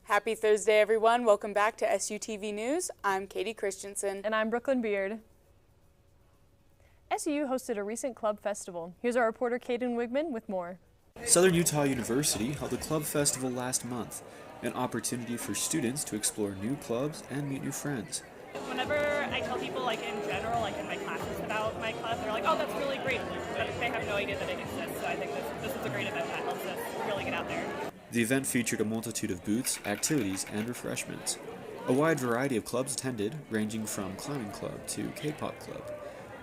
Happy Thursday, everyone. Welcome back to SUTV News. I'm Katie Christensen. And I'm Brooklyn Beard. SU hosted a recent club festival. Here's our reporter, Caden Wigman, with more. Southern Utah University held a club festival last month, an opportunity for students to explore new clubs and meet new friends. Whenever I tell people, like in general, like in my classes about my club, they're like, oh, that's really great, but they have no idea that it exists, so I think this is a great event that helps us really get out there. The event featured a multitude of booths, activities, and refreshments. A wide variety of clubs attended, ranging from climbing club to K-pop club.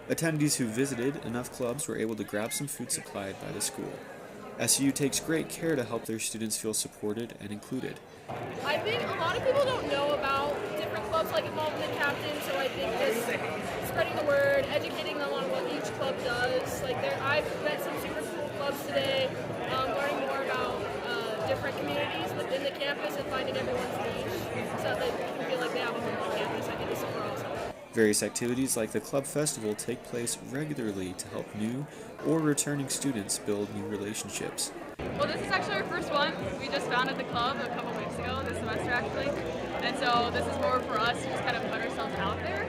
Attendees who visited enough clubs were able to grab some food supplied by the school. SU takes great care to help their students feel supported and included. I think a lot of people don't know about different clubs like involved in the captain, so I think just spreading the word, educating them on what each club does. I've met some super cool clubs today, learning more about different communities within the campus and finding everyone's niche so that they can feel like they have a home on campus. I think is super awesome. Various activities like the club festival take place regularly to help new or returning students build new relationships. Well, this is actually our first one. We just founded the club a couple weeks ago, this semester actually, and so this is more for us to just kind of put ourselves out there.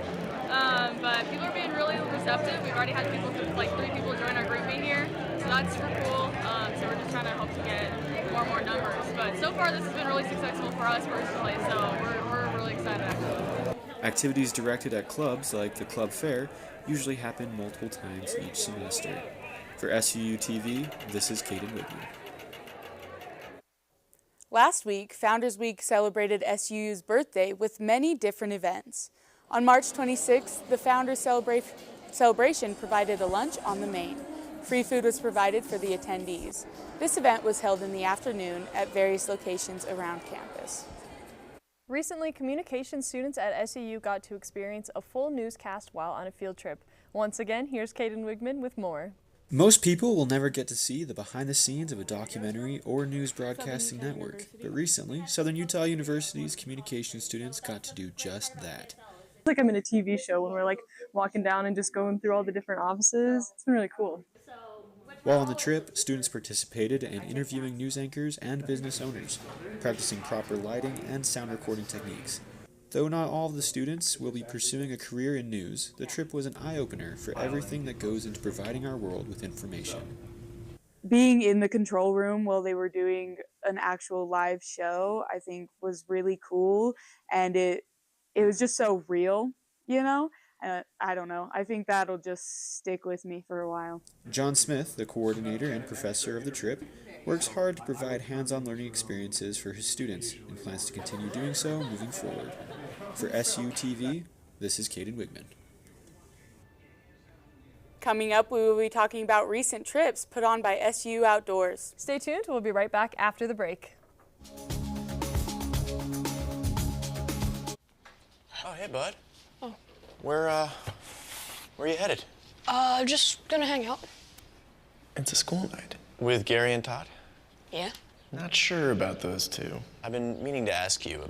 But people are being really receptive. We've already had people, like 3 people join our group in here, so that's super cool. So we're just trying to hope to get more numbers. But so far this has been really successful for us personally, so we're really excited actually. Activities directed at clubs like the club fair usually happen multiple times each semester. For SUTV, this is Caden Whitman. Last week, Founders Week celebrated SU's birthday with many different events. On March 26th, the Founders Celebration provided a lunch on the main. Free food was provided for the attendees. This event was held in the afternoon at various locations around campus. Recently, communication students at SEU got to experience a full newscast while on a field trip. Once again, here's Caden Wigman with more. Most people will never get to see the behind the scenes of a documentary or news broadcasting network, but recently, Southern Utah University's communication students got to do just that. It's like I'm in a TV show when we're like walking down and just going through all the different offices. It's been really cool. While on the trip, students participated in interviewing news anchors and business owners, practicing proper lighting and sound recording techniques. Though not all of the students will be pursuing a career in news, the trip was an eye-opener for everything that goes into providing our world with information. Being in the control room while they were doing an actual live show, I think was really cool, and it was just so real, you know? I don't know. I think that'll just stick with me for a while. John Smith, the coordinator and professor of the trip, works hard to provide hands-on learning experiences for his students and plans to continue doing so moving forward. For SUTV, this is Caden Wigman. Coming up, we will be talking about recent trips put on by SU Outdoors. Stay tuned. We'll be right back after the break. Oh, hey, bud. Oh. Where are you headed? Just gonna hang out. It's a school night. With Gary and Todd? Yeah? Not sure about those two. I've been meaning to ask you.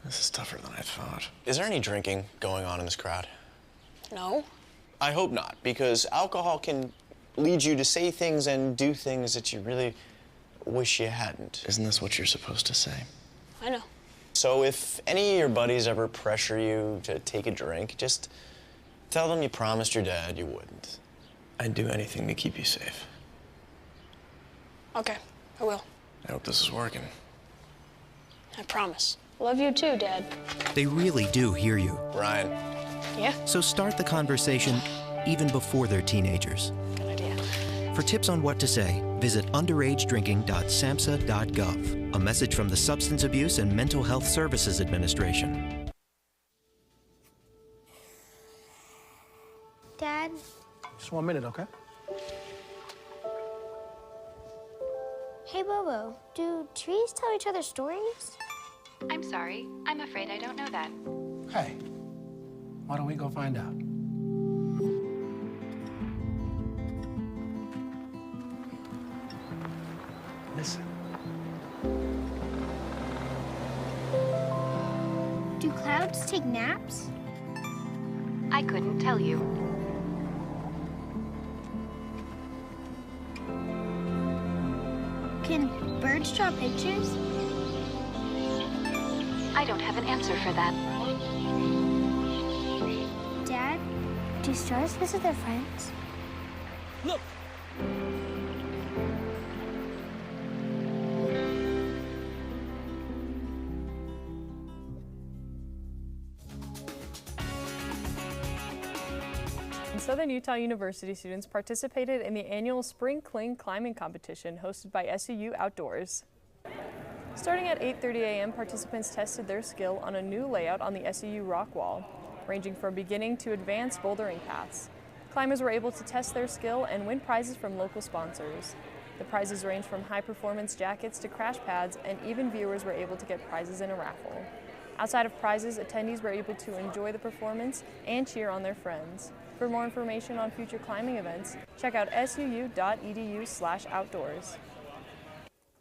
This is tougher than I thought. Is there any drinking going on in this crowd? No. I hope not, because alcohol can lead you to say things and do things that you really wish you hadn't. Isn't this what you're supposed to say? I know. So if any of your buddies ever pressure you to take a drink, just tell them you promised your dad you wouldn't. I'd do anything to keep you safe. Okay, I will. I hope this is working. I promise. Love you too, Dad. They really do hear you. Brian. Yeah? So start the conversation even before they're teenagers. Good idea. For tips on what to say, visit underagedrinking.samhsa.gov. A message from the Substance Abuse and Mental Health Services Administration. Dad? Just 1 minute, okay? Hey, Bobo, do trees tell each other stories? I'm sorry. I'm afraid I don't know that. Hey, why don't we go find out? Listen. Do clouds take naps? I couldn't tell you. Can birds draw pictures? I don't have an answer for that. Dad, do stars visit their friends? Look! Southern Utah University students participated in the annual Spring Cling climbing competition hosted by SUU Outdoors. Starting at 8:30 a.m., participants tested their skill on a new layout on the SUU rock wall, ranging from beginning to advanced bouldering paths. Climbers were able to test their skill and win prizes from local sponsors. The prizes range from high-performance jackets to crash pads, and even viewers were able to get prizes in a raffle. Outside of prizes, attendees were able to enjoy the performance and cheer on their friends. For more information on future climbing events, check out suu.edu/outdoors.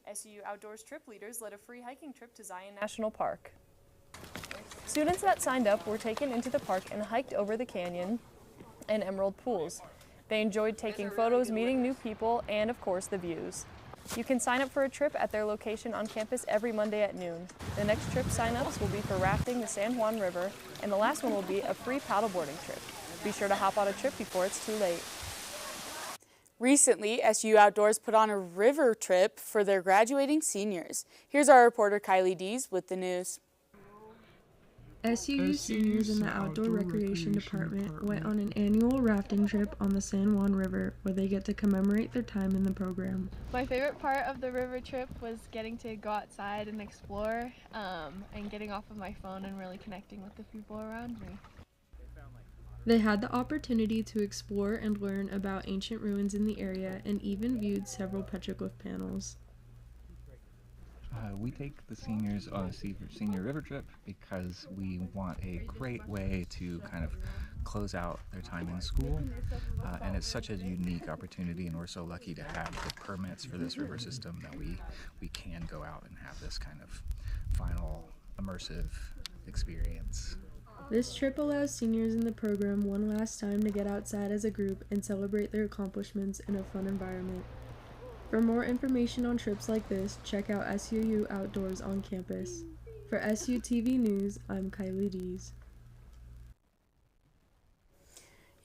SUU Outdoors trip leaders led a free hiking trip to Zion National Park. Students that signed up were taken into the park and hiked over the canyon and emerald pools. They enjoyed taking photos, meeting new people, and of course the views. You can sign up for a trip at their location on campus every Monday at noon. The next trip sign-ups will be for rafting the San Juan River, and the last one will be a free paddleboarding trip. Be sure to hop on a trip before it's too late. Recently, SU Outdoors put on a river trip for their graduating seniors. Here's our reporter Kylie Dees with the news. SUU seniors in the Outdoor Recreation Department went on an annual rafting trip on the San Juan River where they get to commemorate their time in the program. My favorite part of the river trip was getting to go outside and explore and getting off of my phone and really connecting with the people around me. They had the opportunity to explore and learn about ancient ruins in the area and even viewed several petroglyph panels. We take the seniors on a senior river trip because we want a great way to kind of close out their time in school, and it's such a unique opportunity, and we're so lucky to have the permits for this river system that we can go out and have this kind of final immersive experience. This trip allows seniors in the program one last time to get outside as a group and celebrate their accomplishments in a fun environment. For more information on trips like this, check out SUU Outdoors on campus. For SUTV News, I'm Kylie Dees.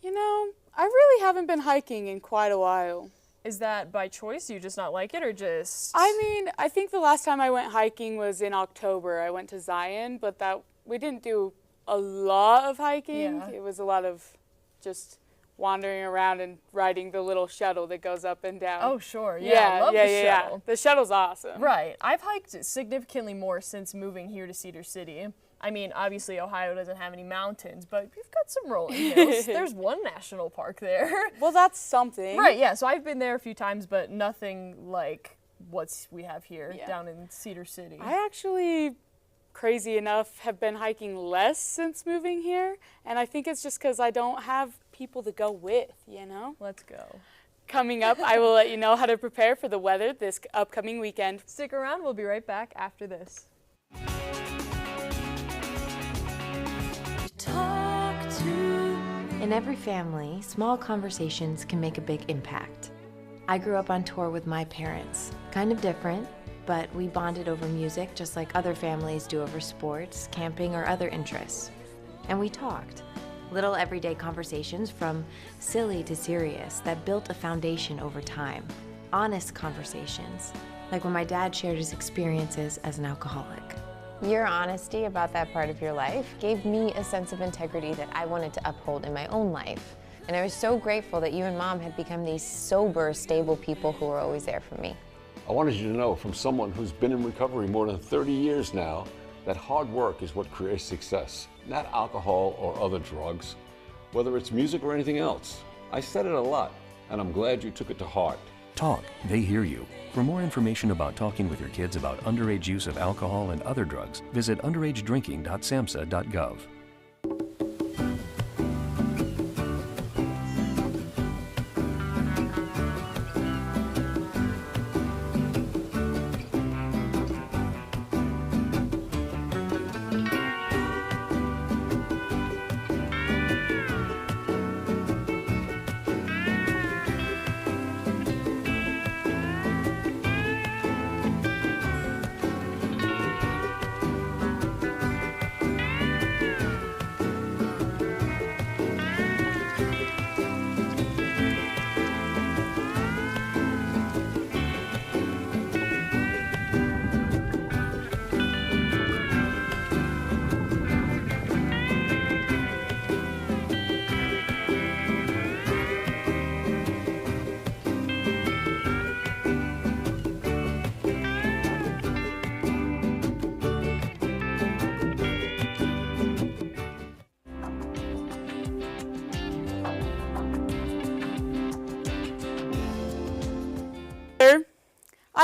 You know, I really haven't been hiking in quite a while. Is that by choice? Do you just not like it, or just... I mean, I think the last time I went hiking was in October. I went to Zion, but we didn't do a lot of hiking. Yeah. It was a lot of just wandering around and riding the little shuttle that goes up and down. Oh, sure. Yeah, I love the shuttle. The shuttle's awesome. Right. I've hiked significantly more since moving here to Cedar City. I mean, obviously, Ohio doesn't have any mountains, but we've got some rolling hills. There's one national park there. Well, that's something. Right, yeah. So I've been there a few times, but nothing like what we have here down in Cedar City. I actually, crazy enough, have been hiking less since moving here, and I think it's just because I don't have people to go with, you know? Let's go. Coming up, I will let you know how to prepare for the weather this upcoming weekend. Stick around, we'll be right back after this. In every family, small conversations can make a big impact. I grew up on tour with my parents. Kind of different, but we bonded over music just like other families do over sports, camping, or other interests. And we talked. Little everyday conversations from silly to serious that built a foundation over time. Honest conversations, like when my dad shared his experiences as an alcoholic. Your honesty about that part of your life gave me a sense of integrity that I wanted to uphold in my own life. And I was so grateful that you and Mom had become these sober, stable people who were always there for me. I wanted you to know from someone who's been in recovery more than 30 years now that hard work is what creates success, not alcohol or other drugs, whether it's music or anything else. I said it a lot, and I'm glad you took it to heart. Talk, they hear you. For more information about talking with your kids about underage use of alcohol and other drugs, visit underagedrinking.samhsa.gov.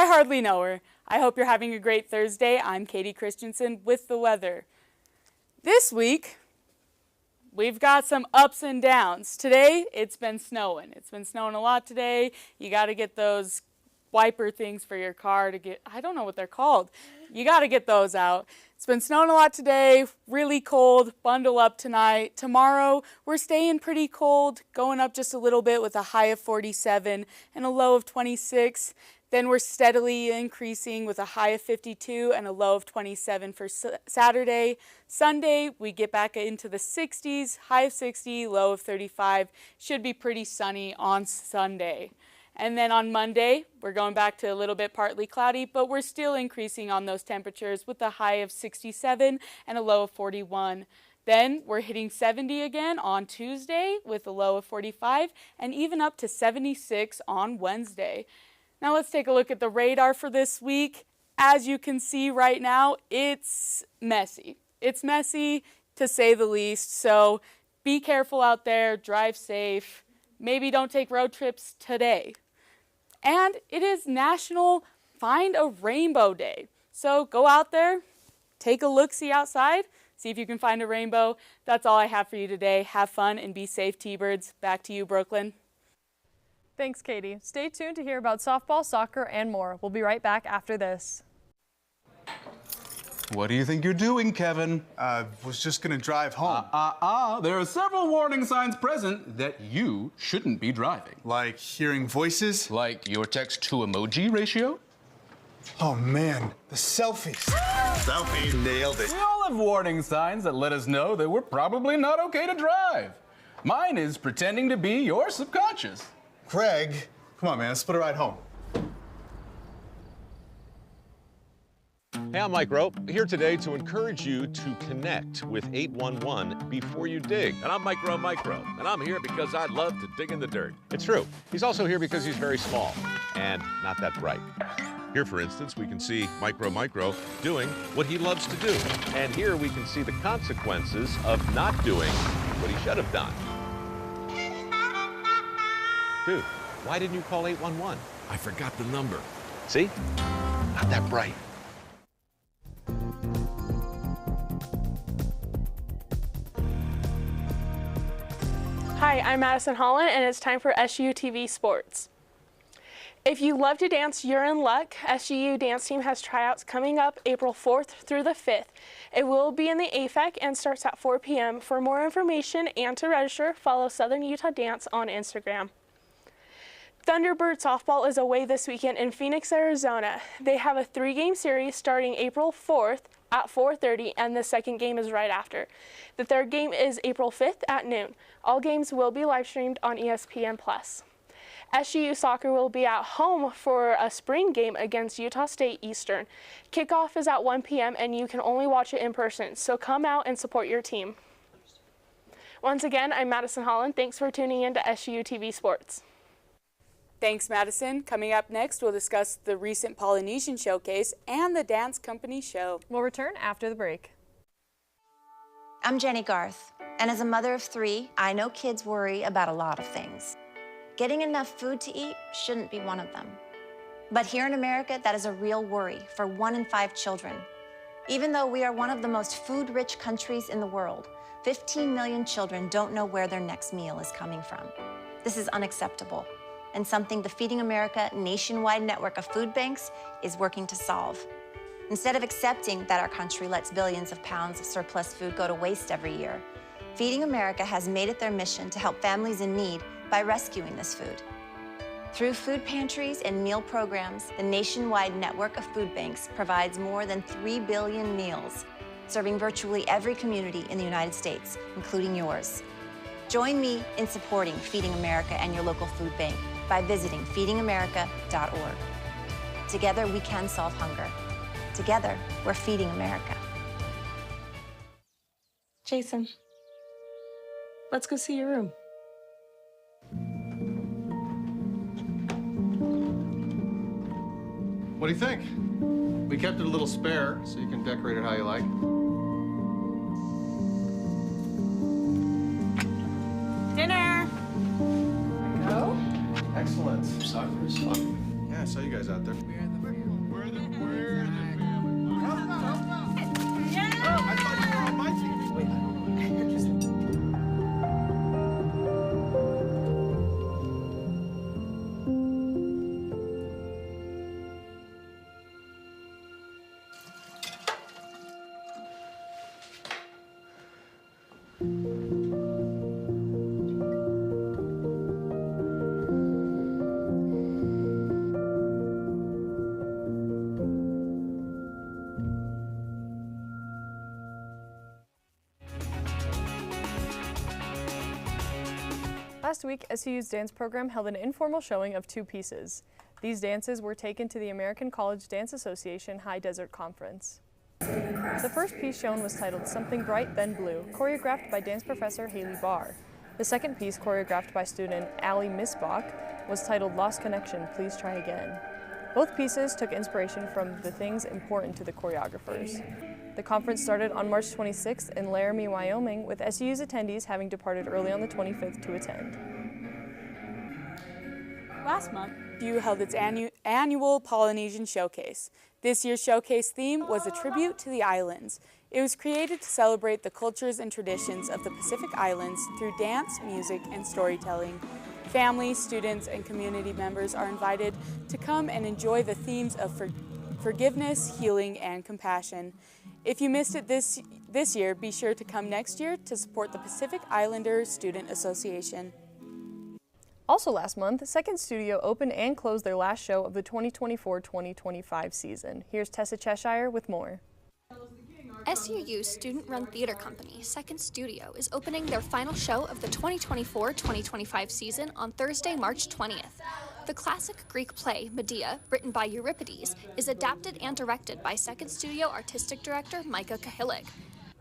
I hardly know her. I hope you're having a great Thursday. I'm Katie Christensen with the weather. This week, we've got some ups and downs. Today, it's been snowing. It's been snowing a lot today. You got to get those wiper things for your car to get, I don't know what they're called. You got to get those out. It's been snowing a lot today, really cold, bundle up tonight. Tomorrow, we're staying pretty cold, going up just a little bit with a high of 47 and a low of 26. Then we're steadily increasing with a high of 52 and a low of 27 for Saturday. Sunday, we get back into the 60s, high of 60, low of 35. Should be pretty sunny on Sunday. And then on Monday, we're going back to a little bit partly cloudy, but we're still increasing on those temperatures with a high of 67 and a low of 41. Then we're hitting 70 again on Tuesday with a low of 45 and even up to 76 on Wednesday. Now let's take a look at the radar for this week. As you can see right now, it's messy. It's messy to say the least, so be careful out there, drive safe. Maybe don't take road trips today. And it is National Find a Rainbow Day. So go out there, take a look-see outside, see if you can find a rainbow. That's all I have for you today. Have fun and be safe, T-Birds. Back to you, Brooklyn. Thanks, Katie. Stay tuned to hear about softball, soccer, and more. We'll be right back after this. What do you think you're doing, Kevin? Was just gonna drive home. There are several warning signs present that you shouldn't be driving. Like hearing voices? Like your text-to-emoji ratio? Oh man, the selfies. Selfies, nailed it. We all have warning signs that let us know that we're probably not okay to drive. Mine is pretending to be your subconscious. Craig, come on man, let's put a ride home. Hey, I'm Mike Rope, here today to encourage you to connect with 811 before you dig. And I'm Micro, and I'm here because I love to dig in the dirt. It's true. He's also here because he's very small and not that bright. Here, for instance, we can see Micro doing what he loves to do. And here we can see the consequences of not doing what he should have done. Dude, why didn't you call 811? I forgot the number. See? Not that bright. Hi, I'm Madison Holland, and it's time for SUTV Sports. If you love to dance, you're in luck. SUU dance team has tryouts coming up April 4th through the 5th. It will be in the AFEC and starts at 4 p.m. For more information and to register, follow Southern Utah Dance on Instagram. Thunderbird softball is away this weekend in Phoenix, Arizona. They have a 3-game series starting April 4th at 4:30, and the second game is right after. The third game is April 5th at noon. All games will be live streamed on ESPN+. SUU soccer will be at home for a spring game against Utah State Eastern. Kickoff is at 1 p.m. and you can only watch it in person, so come out and support your team. Once again, I'm Madison Holland. Thanks for tuning in to SUU TV Sports. Thanks, Madison. Coming up next, we'll discuss the recent Polynesian Showcase and the Dance Company Show. We'll return after the break. I'm Jenny Garth, and as a mother of 3, I know kids worry about a lot of things. Getting enough food to eat shouldn't be one of them. But here in America, that is a real worry for 1 in 5 children. Even though we are one of the most food-rich countries in the world, 15 million children don't know where their next meal is coming from. This is unacceptable, and something the Feeding America nationwide network of food banks is working to solve. Instead of accepting that our country lets billions of pounds of surplus food go to waste every year, Feeding America has made it their mission to help families in need by rescuing this food. Through food pantries and meal programs, the nationwide network of food banks provides more than 3 billion meals, serving virtually every community in the United States, including yours. Join me in supporting Feeding America and your local food bank by visiting feedingamerica.org. Together, we can solve hunger. Together, we're feeding America. Jason, let's go see your room. What do you think? We kept it a little spare, so you can decorate it how you like. Dinner! Go. Excellent. Soccer is fun. Yeah, I saw you guys out there. last week, SU's dance program held an informal showing of 2 pieces. These dances were taken to the American College Dance Association High Desert Conference. The first piece shown was titled Something Bright Then Blue, choreographed by dance professor Haley Barr. The second piece, choreographed by student Allie Misbach, was titled Lost Connection, Please Try Again. Both pieces took inspiration from the things important to the choreographers. The conference started on March 26th in Laramie, Wyoming, with SU's attendees having departed early on the 25th to attend. Last month, SU held its annual Polynesian Showcase. This year's showcase theme was a tribute to the islands. It was created to celebrate the cultures and traditions of the Pacific Islands through dance, music, and storytelling. Families, students, and community members are invited to come and enjoy the themes of forgiveness, healing, and compassion. If you missed it this year, be sure to come next year to support the Pacific Islander Student Association. Also last month, Second Studio opened and closed their last show of the 2024-2025 season. Here's Tessa Cheshire with more. SUU's student-run theater company, Second Studio, is opening their final show of the 2024-2025 season on Thursday, March 20th. The classic Greek play, Medea, written by Euripides, is adapted and directed by Second Studio artistic director Micah Kahilig.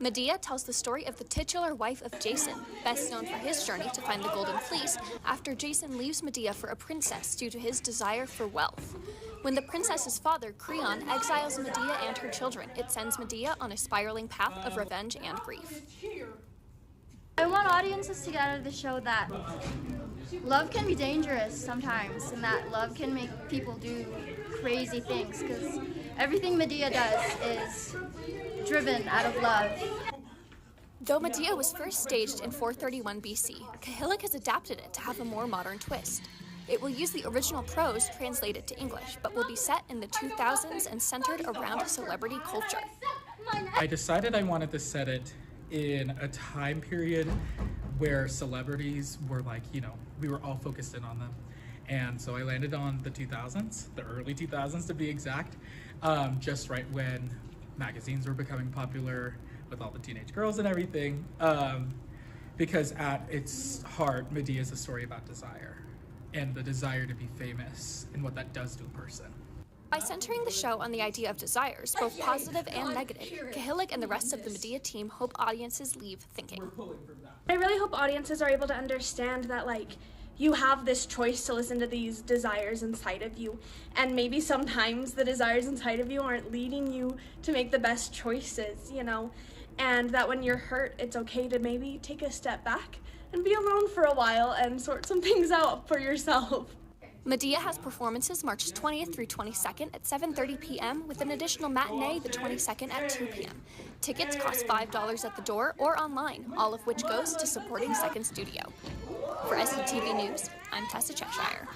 Medea tells the story of the titular wife of Jason, best known for his journey to find the Golden Fleece, after Jason leaves Medea for a princess due to his desire for wealth. When the princess's father, Creon, exiles Medea and her children, it sends Medea on a spiraling path of revenge and grief. I want audiences to get out of the show that love can be dangerous sometimes, and that love can make people do crazy things, because everything Medea does is driven out of love. Though Medea was first staged in 431 BC, Kahilig has adapted it to have a more modern twist. It will use the original prose translated to English, but will be set in the 2000s and centered around celebrity culture. I decided I wanted to set it in a time period where celebrities were like, we were all focused in on them. And so I landed on the 2000s, the early 2000s to be exact, just right when magazines were becoming popular with all the teenage girls and everything, because at its heart, Medea is a story about desire and the desire to be famous and what that does to a person. By centering the show on the idea of desires, both positive and negative, Kahilig and the rest of the Medea team hope audiences leave thinking. I really hope audiences are able to understand that, you have this choice to listen to these desires inside of you, and maybe sometimes the desires inside of you aren't leading you to make the best choices, and that when you're hurt, it's okay to maybe take a step back and be alone for a while and sort some things out for yourself. Medea has performances March 20th through 22nd at 7:30 p.m. with an additional matinee the 22nd at 2 p.m. Tickets cost $5 at the door or online, all of which goes to supporting Second Studio. For SUTV News, I'm Tessa Cheshire.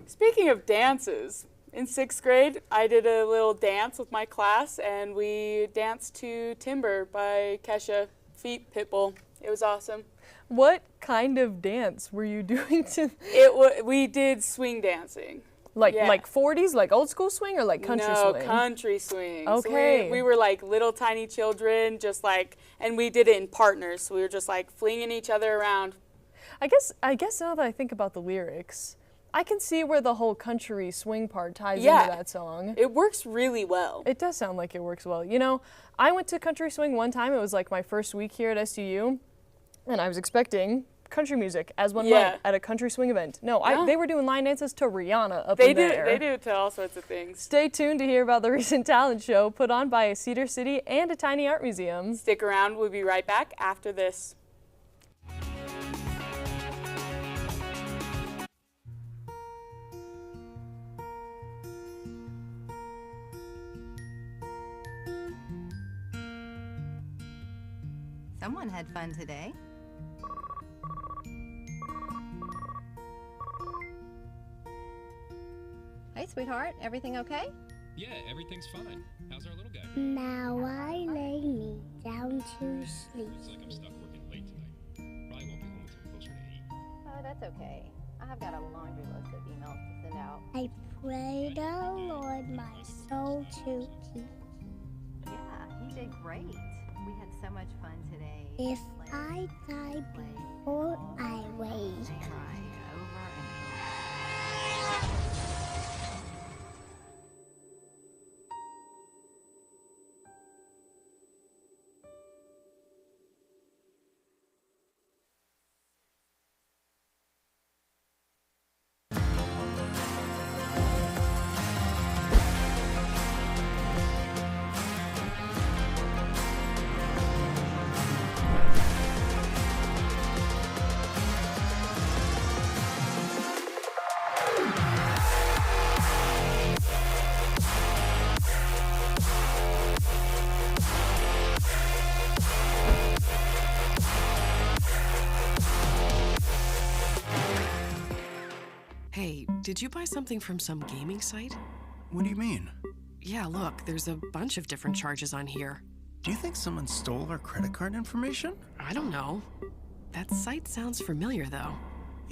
Speaking of dances, in 6th grade, I did a little dance with my class, and we danced to Timber by Kesha, Feet Pitbull. It was awesome. What kind of dance were you doing to? We did swing dancing. Like 40s, like old school swing, or like country swing? No, country swing. Okay. So we were like little tiny children, and we did it in partners. So we were just flinging each other around. I guess now that I think about the lyrics, I can see where the whole country swing part ties into that song. It works really well. It does sound like it works well. I went to country swing one time. It was like my first week here at SUU, and I was expecting country music, as one might, at a country swing event. No, they were doing line dances to Rihanna up in there. They do it to all sorts of things. Stay tuned to hear about the recent talent show put on by Cedar City and a tiny art museum. Stick around. We'll be right back after this. Someone had fun today. Hey, sweetheart, everything okay? Yeah, everything's fine. How's our little guy? Now I lay me down to sleep. Looks like I'm stuck working late tonight. Probably won't be home until closer to 8. Oh, that's okay. I have got a laundry list of emails to send out. I pray the Lord my soul to keep. Yeah, you did great. We had so much fun today. If I die before I did you buy something from some gaming site? What do you mean? Yeah, look, there's a bunch of different charges on here. Do you think someone stole our credit card information? I don't know. That site sounds familiar, though.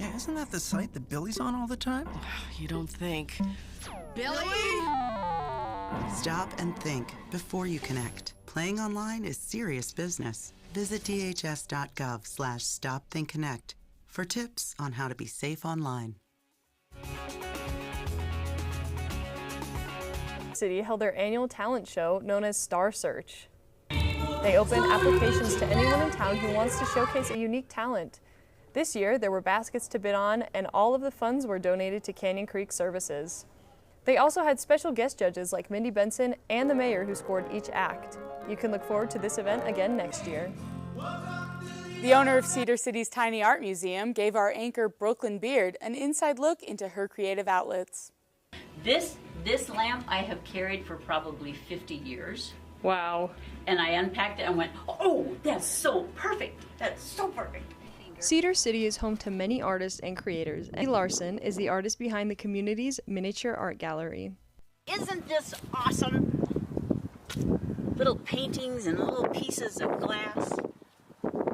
Yeah, isn't that the site that Billy's on all the time? You don't think. Billy! Stop and think before you connect. Playing online is serious business. Visit dhs.gov/stopthinkconnect for tips on how to be safe online. City held their annual talent show known as Star Search. They opened applications to anyone in town who wants to showcase a unique talent. This year, there were baskets to bid on, and all of the funds were donated to Canyon Creek Services. They also had special guest judges like Mindy Benson and the mayor who scored each act. You can look forward to this event again next year. The owner of Cedar City's Tiny Art Museum gave our anchor Brooklyn Beard an inside look into her creative outlets. This lamp I have carried for probably 50 years. Wow. And I unpacked it and went, oh, that's so perfect. That's so perfect. Cedar City is home to many artists and creators. Eddie Larson is the artist behind the community's miniature art gallery. Isn't this awesome? Little paintings and little pieces of glass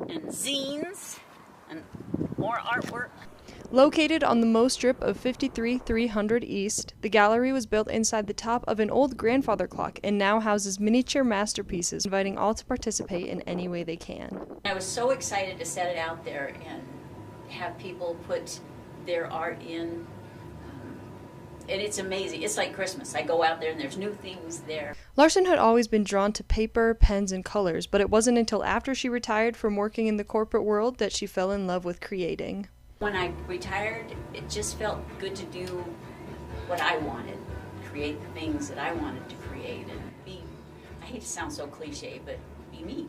and zines and more artwork. Located on the Moe Strip of 5300 East, the gallery was built inside the top of an old grandfather clock and now houses miniature masterpieces, inviting all to participate in any way they can. I was so excited to set it out there and have people put their art in. And it's amazing. It's like Christmas. I go out there and there's new things there. Larson had always been drawn to paper, pens, and colors, but it wasn't until after she retired from working in the corporate world that she fell in love with creating. When I retired, it just felt good to do what I wanted, create the things that I wanted to create, and be, I hate to sound so cliche, but be me,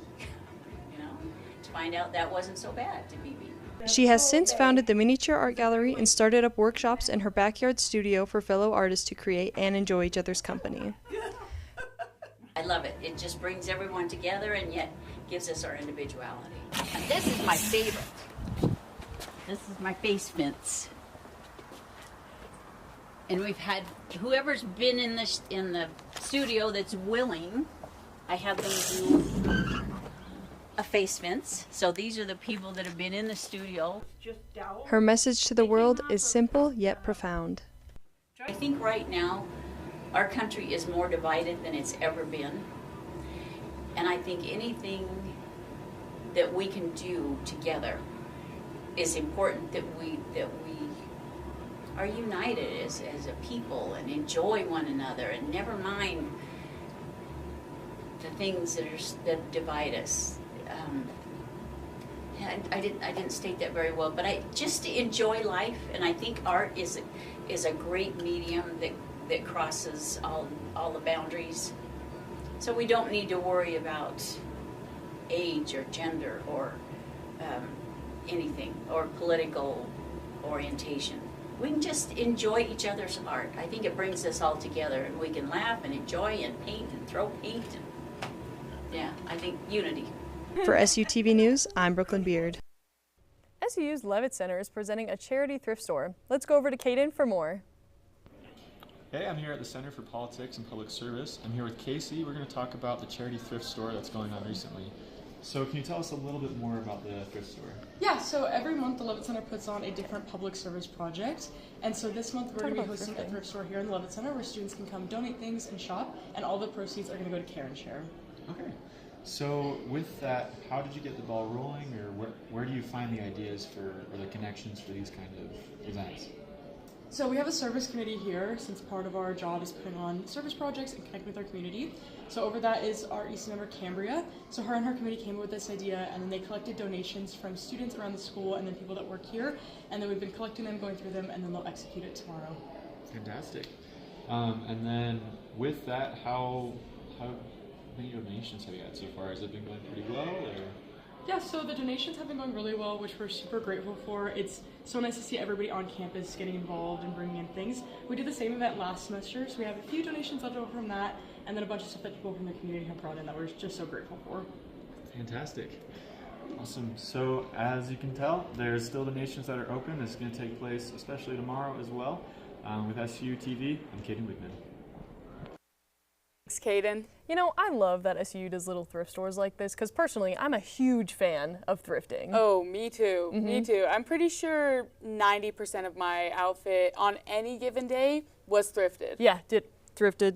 you know, to find out that wasn't so bad to be me. She has since founded the Miniature Art Gallery and started up workshops in her backyard studio for fellow artists to create and enjoy each other's company. I love it. It just brings everyone together and yet gives us our individuality. And this is my favorite. This is my face fence. And we've had whoever's been in the studio that's willing, I have them do a face fence. So these are the people that have been in the studio. Her message to the world is simple yet profound. I think right now our country is more divided than it's ever been. And I think anything that we can do together is important, that we are united as a people and enjoy one another and never mind the things that divide us. I didn't state that very well, but I just enjoy life, and I think art is a great medium that crosses all the boundaries. So we don't need to worry about age or gender or anything, or political orientation. We can just enjoy each other's art. I think it brings us all together, and we can laugh and enjoy and paint and throw paint. And, yeah, I think unity. For SUTV News, I'm Brooklyn Beard. SU's Levitt Center is presenting a charity thrift store. Let's go over to Caden for more. Hey, I'm here at the Center for Politics and Public Service. I'm here with Casey. We're going to talk about the charity thrift store that's going on recently. So can you tell us a little bit more about the thrift store? Yeah, so every month the Levitt Center puts on a different public service project. And so this month we're going to be hosting a thrift store here in the Levitt Center where students can come donate things and shop, and all the proceeds are going to go to Care and Share. Okay. So with that, how did you get the ball rolling, or where do you find the ideas for, or the connections for these kind of events? So we have a service committee here, since part of our job is putting on service projects and connecting with our community. So over that is our EC member Cambria. So her and her committee came up with this idea, and then they collected donations from students around the school and then people that work here, and then we've been collecting them, going through them, and then they'll execute it tomorrow. Fantastic. And then with that, how many donations have you had so far? Has it been going pretty well, or? Yeah, so the donations have been going really well, which we're super grateful for. It's so nice to see everybody on campus getting involved and bringing in things. We did the same event last semester, so we have a few donations left over from that, and then a bunch of stuff that people from the community have brought in that we're just so grateful for. Fantastic. Awesome. So as you can tell, there's still donations that are open. It's going to take place especially tomorrow as well. With SUTV, I'm Caden Wigman. Thanks, Caden. You know, I love that SU does little thrift stores like this because personally, I'm a huge fan of thrifting. Oh, me too. Me too. I'm pretty sure 90% of my outfit on any given day was thrifted. Yeah, thrifted,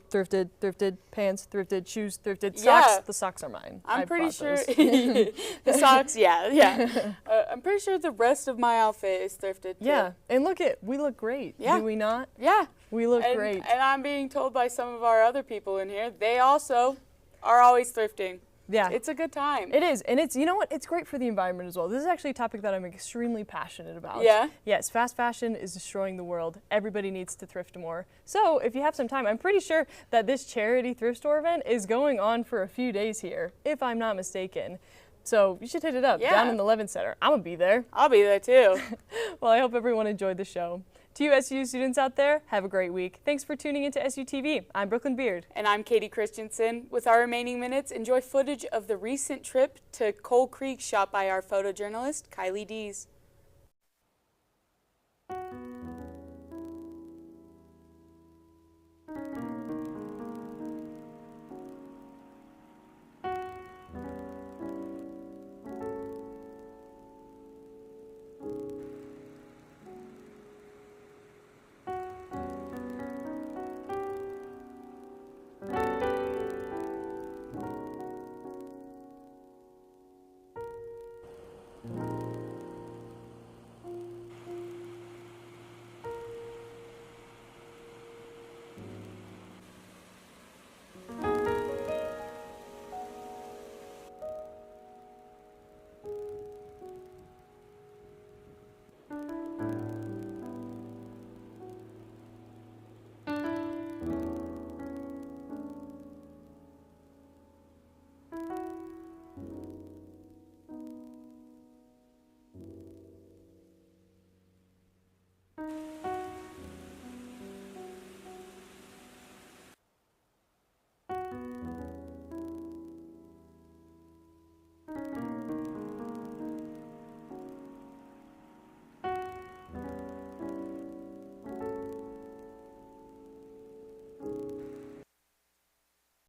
pants, thrifted, shoes, thrifted, socks. Yeah. The socks are mine. I'm pretty sure those. the socks, yeah. I'm pretty sure the rest of my outfit is thrifted too. Yeah, and we look great. Yeah. Do we not? Yeah. We look great. And I'm being told by some of our other people in here, they also are always thrifting. Yeah. It's a good time. It is, and it's, you know what, it's great for the environment as well. This is actually a topic that I'm extremely passionate about. Yeah? Yes, fast fashion is destroying the world. Everybody needs to thrift more. So if you have some time, I'm pretty sure that this charity thrift store event is going on for a few days here, if I'm not mistaken. So you should hit it up down in the Levin Center. I'm gonna be there. I'll be there too. Well, I hope everyone enjoyed the show. To you SU students out there, have a great week. Thanks for tuning into SUTV. I'm Brooklyn Beard. And I'm Katie Christensen. With our remaining minutes, enjoy footage of the recent trip to Coal Creek shot by our photojournalist, Kylie Dees.